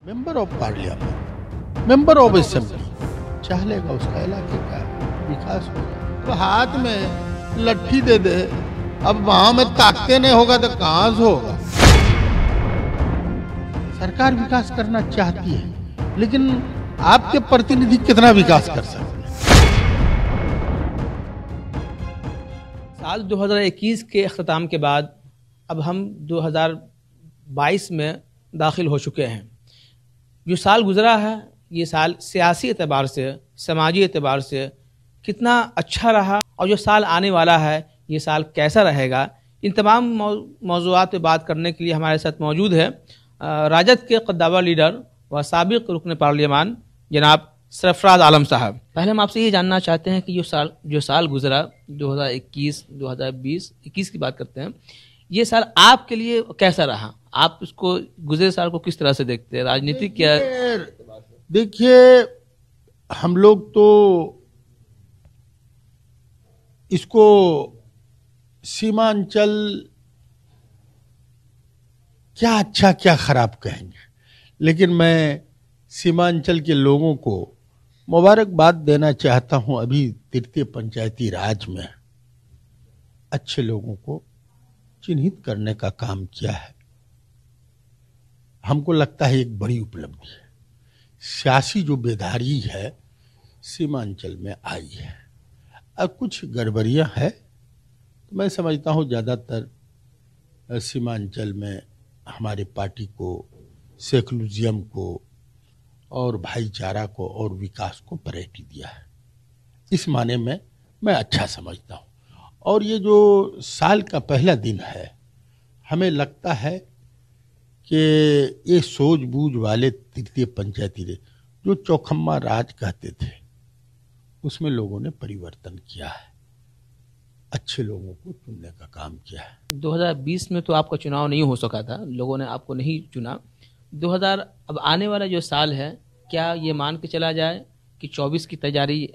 Member of parliament, member of assembly, चाह लेगा उसका इलाके का विकास होगा। तो हाथ में लट्ठी दे दे, अब वहां में ताकते नहीं होगा तो कहां से होगा। सरकार विकास करना चाहती है, लेकिन आपके प्रतिनिधि कितना विकास कर सकते हैं। साल 2021 के अख्ताम के बाद अब हम 2022 में दाखिल हो चुके हैं। जो साल गुजरा है, ये साल सियासी एतबार से, समाजी एतबार से कितना अच्छा रहा और जो साल आने वाला है ये साल कैसा रहेगा, इन तमाम मौज़ूआत पे बात करने के लिए हमारे साथ मौजूद है राजद के कद्दावर लीडर व साबिक़ रुकन पार्लियामान जनाब सरफराज आलम साहब। पहले हम आपसे ये जानना चाहते हैं कि जो साल गुजरा 2021, 2020, 21 की बात करते हैं, ये साल आपके लिए कैसा रहा? आप इसको गुजरे साल को किस तरह से देखते हैं? राजनीति क्या? देखिए, हम लोग तो इसको सीमांचल क्या अच्छा क्या खराब कहेंगे, लेकिन मैं सीमांचल के लोगों को मुबारकबाद देना चाहता हूं। अभी तृतीय पंचायती राज में अच्छे लोगों को चिन्हित करने का काम किया है। हमको लगता है एक बड़ी उपलब्धि है। सियासी जो बेदारी है सीमांचल में आई है। अब कुछ गड़बड़ियां है तो मैं समझता हूं ज़्यादातर सीमांचल में हमारे पार्टी को, सेकुलरिज्म को और भाईचारा को और विकास को प्रायोरिटी दिया है। इस माने में मैं अच्छा समझता हूं। और ये जो साल का पहला दिन है, हमें लगता है कि ये सूझबूझ वाले तृतीय पंचायती जो चौखम्मा राज कहते थे, उसमें लोगों ने परिवर्तन किया है, अच्छे लोगों को चुनने का काम किया है। 2020 में तो आपका चुनाव नहीं हो सका था, लोगों ने आपको नहीं चुना। 2000 अब आने वाला जो साल है, क्या ये मान के चला जाए कि 24 की तैयारी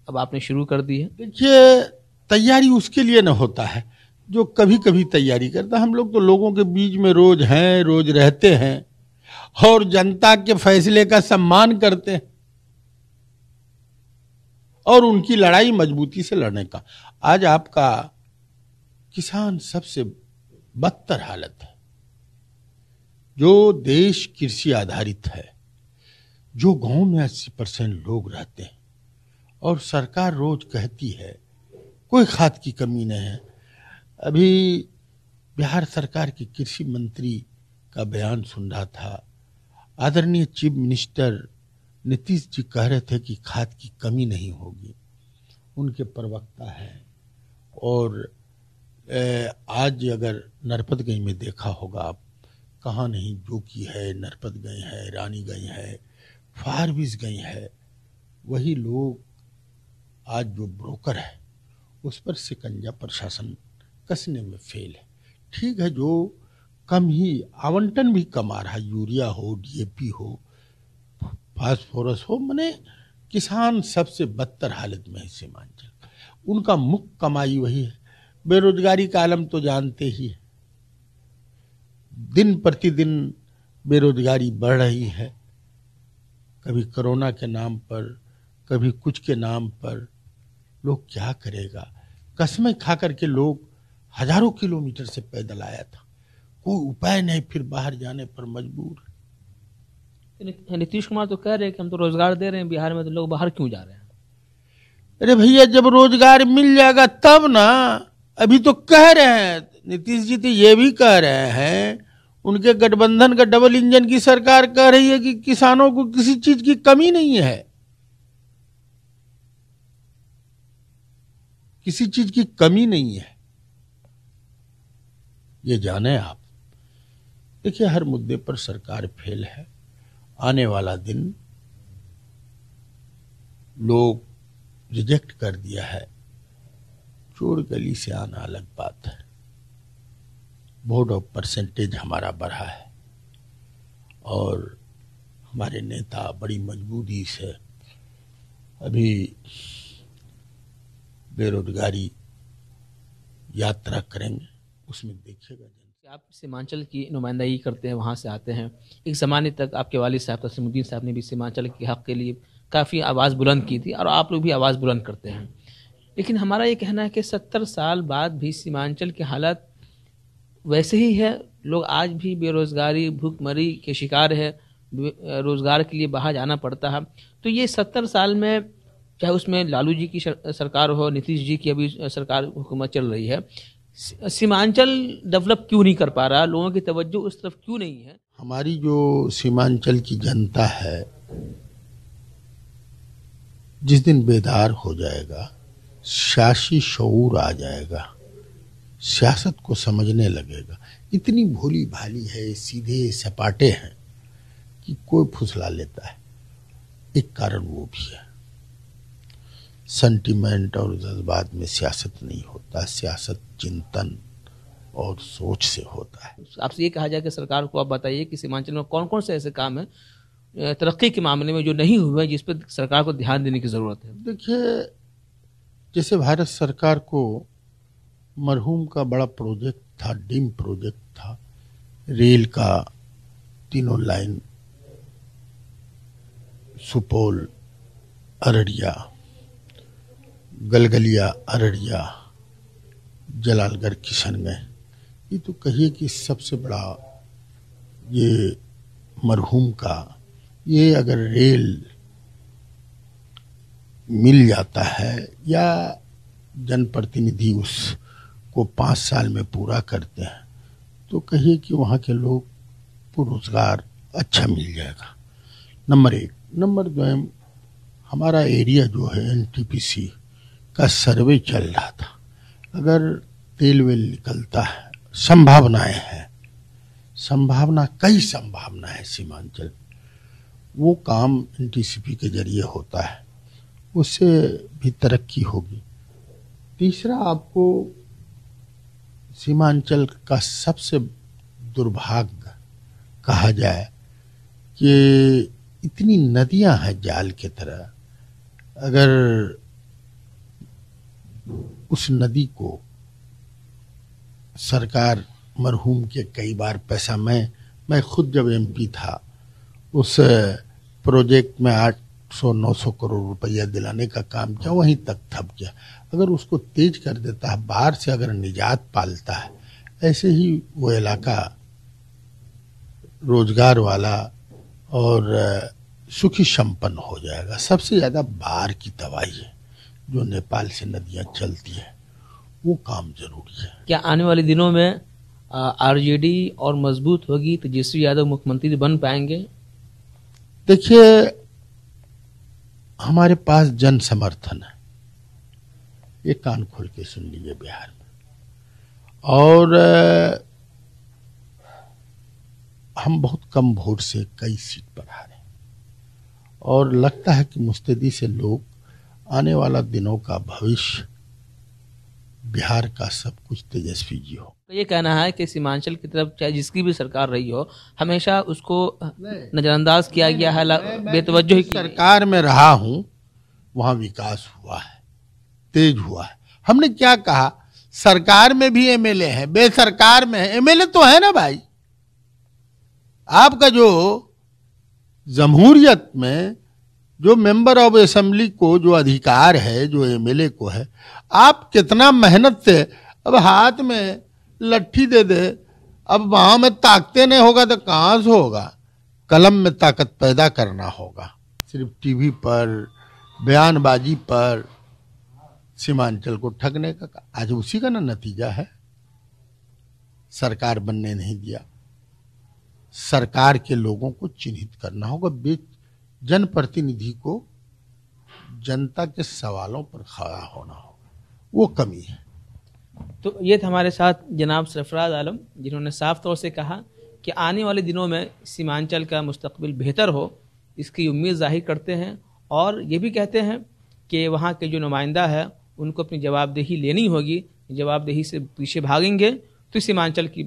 अब आपने शुरू कर दी है? देखिए, तैयारी उसके लिए न होता है जो कभी कभी तैयारी करता। हम लोग तो लोगों के बीच में रोज हैं, रोज रहते हैं और जनता के फैसले का सम्मान करते हैं और उनकी लड़ाई मजबूती से लड़ने का। आज आपका किसान सबसे बदतर हालत है। जो देश कृषि आधारित है, जो गांव में 80% लोग रहते हैं और सरकार रोज कहती है कोई खाद की कमी नहीं है। अभी बिहार सरकार के कृषि मंत्री का बयान सुन रहा था, आदरणीय चीफ मिनिस्टर नीतीश जी कह रहे थे कि खाद की कमी नहीं होगी। उनके प्रवक्ता हैं। और आज अगर नरपतगंज में देखा होगा आप, कहाँ नहीं जोकी है, नरपतगंज है, रानीगंज है, फारबिसगंज है, वही लोग आज जो ब्रोकर है उस पर शिकंजा प्रशासन कसने में फेल है। ठीक है, जो कम ही आवंटन भी कम आ रहा है, यूरिया हो, डीएपी हो, फास्फोरस हो, माने किसान सबसे बदतर हालत में है सीमांचल। उनका मुख्य कमाई वही है। बेरोजगारी का आलम तो जानते ही है, दिन प्रतिदिन बेरोजगारी बढ़ रही है। कभी कोरोना के नाम पर, कभी कुछ के नाम पर। लोग क्या करेगा? कसमें खा करके लोग हजारों किलोमीटर से पैदल आया था, कोई उपाय नहीं, फिर बाहर जाने पर मजबूर। नीतीश कुमार तो कह रहे हैं कि हम तो रोजगार दे रहे हैं बिहार में, तो लोग बाहर क्यों जा रहे हैं? अरे भैया, जब रोजगार मिल जाएगा तब ना। अभी तो कह रहे हैं, नीतीश जी तो ये भी कह रहे हैं, उनके गठबंधन का डबल इंजन की सरकार कह रही है कि किसानों को किसी चीज की कमी नहीं है, किसी चीज की कमी नहीं है। ये जाने आप। देखिए, हर मुद्दे पर सरकार फेल है। आने वाला दिन लोग रिजेक्ट कर दिया है। चोर गली से आना अलग बात है। वोट ऑफ परसेंटेज हमारा बढ़ा है और हमारे नेता बड़ी मजबूती से अभी बेरोजगारी यात्रा करेंगे, उसमें देखिएगा। आप सीमांचल की नुमाइंदगी करते हैं, वहाँ से आते हैं। एक ज़माने तक आपके वालिद साहब तस्लीमुद्दीन साहब ने भी सीमांचल के हक़ के लिए काफ़ी आवाज़ बुलंद की थी और आप लोग भी आवाज़ बुलंद करते हैं। लेकिन हमारा ये कहना है कि 70 साल बाद भी सीमांचल की हालत वैसे ही है। लोग आज भी बेरोज़गारी, भूखमरी के शिकार है, रोज़गार के लिए बाहर जाना पड़ता है। तो ये 70 साल में, चाहे उसमें लालू जी की सरकार हो, नीतीश जी की अभी सरकार हुकूमत चल रही है, सीमांचल डेवलप क्यों नहीं कर पा रहा? लोगों की तवज्जो उस तरफ क्यों नहीं है? हमारी जो सीमांचल की जनता है, जिस दिन बेदार हो जाएगा, सियासी शऊर आ जाएगा, सियासत को समझने लगेगा। इतनी भोली भाली है, सीधे सपाटे हैं कि कोई फुसला लेता है। एक कारण वो भी है, सेंटिमेंट और जज्बात में सियासत नहीं होता, सियासत चिंतन और सोच से होता है। आपसे ये कहा जाए कि सरकार को आप बताइए कि सीमांचल में कौन कौन से ऐसे काम हैं तरक्की के मामले में जो नहीं हुए, जिस पर सरकार को ध्यान देने की ज़रूरत है? देखिए, जैसे भारत सरकार को मरहूम का बड़ा प्रोजेक्ट था, डीम प्रोजेक्ट था, रेल का 3 लाइन सुपौल, अररिया, गलगलिया, अररिया, जलालगढ़, किशनगंज, ये तो कहिए कि सबसे बड़ा ये मरहूम का, ये अगर रेल मिल जाता है या जनप्रतिनिधि उसको 5 साल में पूरा करते हैं, तो कहिए कि वहाँ के लोग को रोजगार अच्छा मिल जाएगा। नंबर 1। नंबर 2, हमारा एरिया जो है एनटीपीसी का सर्वे चल रहा था। अगर तेल वेल निकलता है, संभावनाएं हैं, कई संभावना है सीमांचल, वो काम एनटीसीपी के जरिए होता है, उससे भी तरक्की होगी। तीसरा, आपको सीमांचल का सबसे दुर्भाग्य कहा जाए कि इतनी नदियां हैं जाल की तरह, अगर उस नदी को सरकार मरहूम के कई बार पैसा, मैं खुद जब एमपी था उस प्रोजेक्ट में 800-900 करोड़ रुपया दिलाने का काम किया, वहीं तक थप गया। अगर उसको तेज कर देता है, बाढ़ से अगर निजात पालता है, ऐसे ही वो इलाका रोजगार वाला और सुखी संपन्न हो जाएगा। सबसे ज्यादा बाढ़ की तबाही है, जो नेपाल से नदियां चलती है, वो काम जरूरी है। क्या आने वाले दिनों में आरजेडी और मजबूत होगी, तेजस्वी यादव मुख्यमंत्री बन पाएंगे? देखिए, हमारे पास जन समर्थन है, ये कान खोल के सुन लीजिए बिहार में, और हम बहुत कम वोट से कई सीट पर हारे, और लगता है कि मुस्तैदी से लोग आने वाला दिनों का भविष्य, बिहार का सब कुछ तेजस्वी जी हो। तो ये कहना है कि सीमांचल की तरफ चाहे जिसकी भी सरकार रही हो, हमेशा उसको नजरअंदाज किया गया है, बेतवज्जो ही। सरकार में रहा हूं, वहां विकास हुआ है, तेज हुआ है। हमने क्या कहा, सरकार में भी एमएलए है, बेसरकार में है, एमएलए तो है ना भाई। आपका जो जमहूरियत में जो मेंबर ऑफ असेंबली को जो अधिकार है, जो एमएलए को है, आप कितना मेहनत से, अब हाथ में लट्ठी दे दे, अब वहां में ताकते नहीं होगा तो कहां से होगा? कलम में ताकत पैदा करना होगा। सिर्फ टीवी पर, बयानबाजी पर सीमांचल को ठगने का, आज उसी का ना नतीजा है। सरकार बनने नहीं दिया। सरकार के लोगों को चिन्हित करना होगा, जनप्रतिनिधि को जनता के सवालों पर खड़ा होना होगा, वो कमी है। तो ये था हमारे साथ जनाब सरफराज आलम, जिन्होंने साफ तौर से कहा कि आने वाले दिनों में सीमांचल का मुस्तकबिल बेहतर हो, इसकी उम्मीद जाहिर करते हैं, और ये भी कहते हैं कि वहाँ के जो नुमाइंदा है उनको अपनी जवाबदेही लेनी होगी। जवाबदेही से पीछे भागेंगे तो सीमांचल की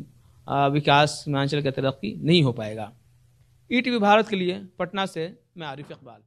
विकास, सीमांचल का तरक्की नहीं हो पाएगा। ईटीवी भारत के लिए पटना से मैं आरिफ इकबाल।